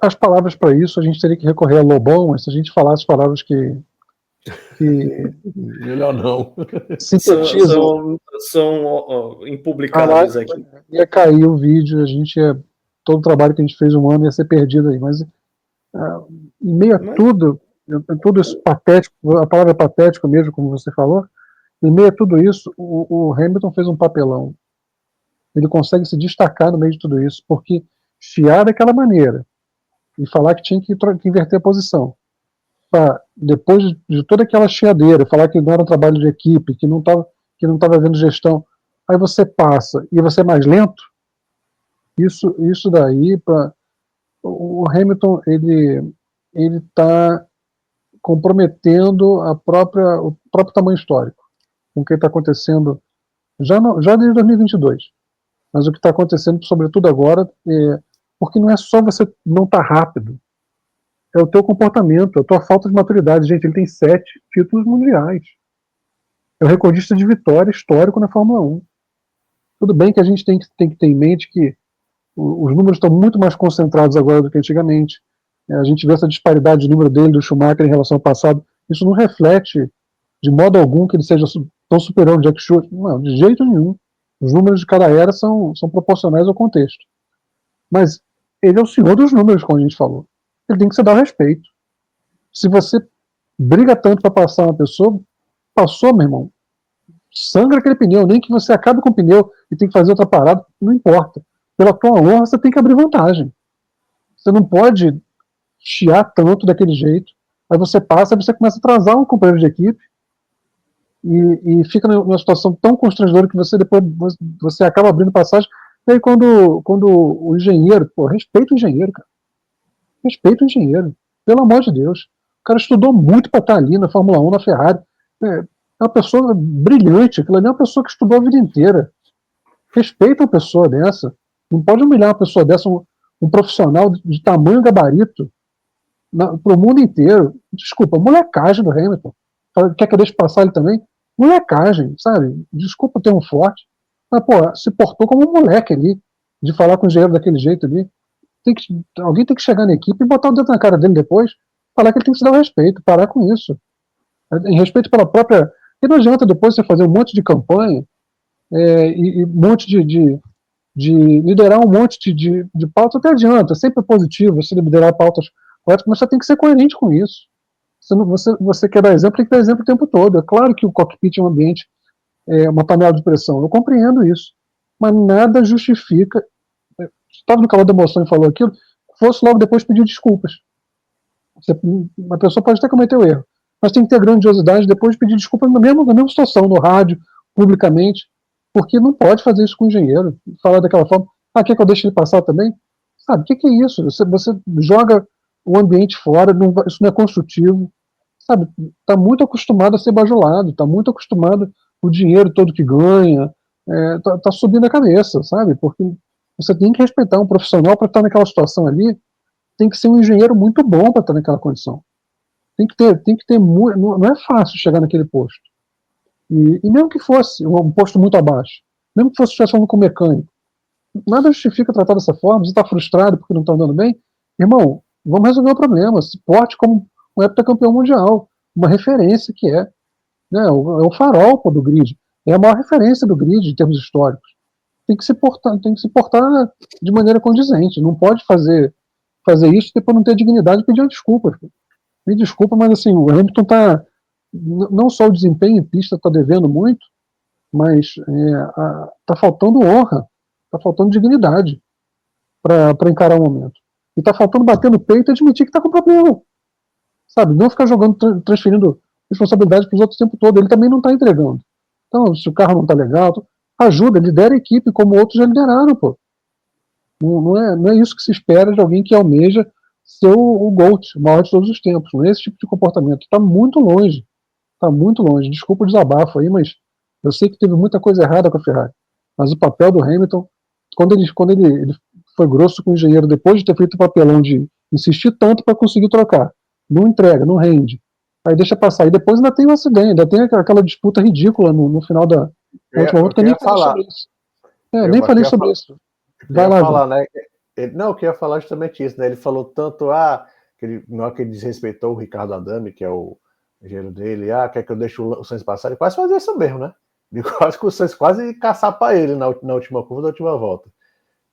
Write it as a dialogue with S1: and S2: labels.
S1: As palavras para isso, a gente teria que recorrer a Lobão, mas se a gente falar as palavras que
S2: melhor não.
S1: Sintetizam.
S3: São impublicáveis aqui.
S1: Ia cair o vídeo, todo o trabalho que a gente fez um ano ia ser perdido aí. Mas em meio a tudo isso patético, a palavra é patético mesmo, como você falou, em meio a tudo isso, o Hamilton fez um papelão. Ele consegue se destacar no meio de tudo isso, porque chiar daquela maneira e falar que tinha que inverter a posição, depois de toda aquela chiadeira, falar que não era um trabalho de equipe, que não estava havendo gestão, aí você passa e você é mais lento, isso daí, o Hamilton, ele está comprometendo o próprio tamanho histórico com o que está acontecendo já desde 2022, mas o que está acontecendo, sobretudo agora, porque não é só você não estar rápido, é o teu comportamento, a tua falta de maturidade. Gente, ele tem 7 títulos mundiais. É o recordista de vitória histórico na Fórmula 1. Tudo bem que a gente tem que ter em mente que os números estão muito mais concentrados agora do que antigamente. A gente vê essa disparidade de número dele, do Schumacher, em relação ao passado. Isso não reflete, de modo algum, que ele seja tão superior ao Jack Stewart. Não, de jeito nenhum. Os números de cada era são proporcionais ao contexto. Mas ele é o senhor dos números, como a gente falou. Ele tem que se dar o respeito. Se você briga tanto para passar uma pessoa, passou, meu irmão, sangra aquele pneu, nem que você acabe com o pneu e tem que fazer outra parada, não importa. Pela tua honra, você tem que abrir vantagem. Você não pode chiar tanto daquele jeito, aí você passa, você começa a atrasar um companheiro de equipe e fica numa situação tão constrangedora que você depois você acaba abrindo passagem. E aí quando o engenheiro, respeita o engenheiro, cara. Respeita o engenheiro, pelo amor de Deus. O cara estudou muito para estar ali na Fórmula 1, na Ferrari. É uma pessoa brilhante, aquilo ali é uma pessoa que estudou a vida inteira. Respeita uma pessoa dessa. Não pode humilhar uma pessoa dessa, um profissional de tamanho gabarito, para o mundo inteiro. Desculpa, molecagem do Hamilton. Quer que eu deixe passar ele também? Molecagem, sabe? Desculpa o termo forte, mas, se portou como um moleque ali, de falar com o engenheiro daquele jeito ali. Alguém tem que chegar na equipe e botar o dedo na cara dele depois, falar que ele tem que se dar o respeito, parar com isso. Em respeito pela própria. Porque não adianta depois você fazer um monte de campanha e um monte de liderar um monte de pautas, até adianta, sempre é positivo você liderar pautas corretas, mas você tem que ser coerente com isso. Você quer dar exemplo, tem que dar exemplo o tempo todo. É claro que o cockpit é um ambiente, uma panela de pressão, eu compreendo isso, mas nada justifica. Estava no calor da emoção e falou aquilo, fosse logo depois pedir desculpas. Uma pessoa pode até cometer o erro, mas tem que ter grandiosidade depois de pedir desculpas na mesma situação, no rádio, publicamente, porque não pode fazer isso com o engenheiro, falar daquela forma, quer que eu deixe ele passar também? Sabe, o que é isso? Você joga o ambiente fora, isso não é construtivo, sabe, está muito acostumado a ser bajulado, está muito acostumado o dinheiro todo que ganha, tá subindo a cabeça, sabe, porque você tem que respeitar um profissional para estar naquela situação ali, tem que ser um engenheiro muito bom para estar naquela condição. Tem que ter não é fácil chegar naquele posto. E mesmo que fosse um posto muito abaixo, mesmo que fosse estivesse falando com mecânico, nada justifica tratar dessa forma. Você está frustrado porque não está andando bem? Irmão, vamos resolver o problema. Se porte como um heptacampeão mundial, uma referência que é, né, é o farol do grid, é a maior referência do grid em termos históricos. Tem que se portar de maneira condizente. Não pode fazer isso e depois não ter dignidade e pedir desculpas. Me desculpa, mas assim, o Hamilton está, não só o desempenho em pista está devendo muito, mas está faltando honra, está faltando dignidade para encarar o momento. E está faltando bater no peito e admitir que está com problema. Sabe? Não ficar jogando, transferindo responsabilidade para os outros o tempo todo. Ele também não está entregando. Então, se o carro não está legal, ajuda, lidera a equipe, como outros já lideraram, pô. Não é isso que se espera de alguém que almeja ser o GOAT, o maior de todos os tempos. Não é esse tipo de comportamento. Está muito longe. Está muito longe. Desculpa o desabafo aí, mas eu sei que teve muita coisa errada com a Ferrari. Mas o papel do Hamilton, quando ele foi grosso com o engenheiro, depois de ter feito o papelão de insistir tanto para conseguir trocar, não entrega, não rende. Aí deixa passar. E depois ainda tem um acidente, ainda tem aquela disputa ridícula no final da última volta, que eu nem falei sobre isso. Nem falei sobre isso. Vai lá,
S2: falar, né? Não, eu queria falar justamente isso, né? Ele falou tanto, que ele, na hora que ele desrespeitou o Ricardo Adame, que é o engenheiro dele, quer que eu deixe o Sainz passar, ele quase fazia isso mesmo, né? Ele quase que o Sainz quase caçar para ele na última curva da última volta.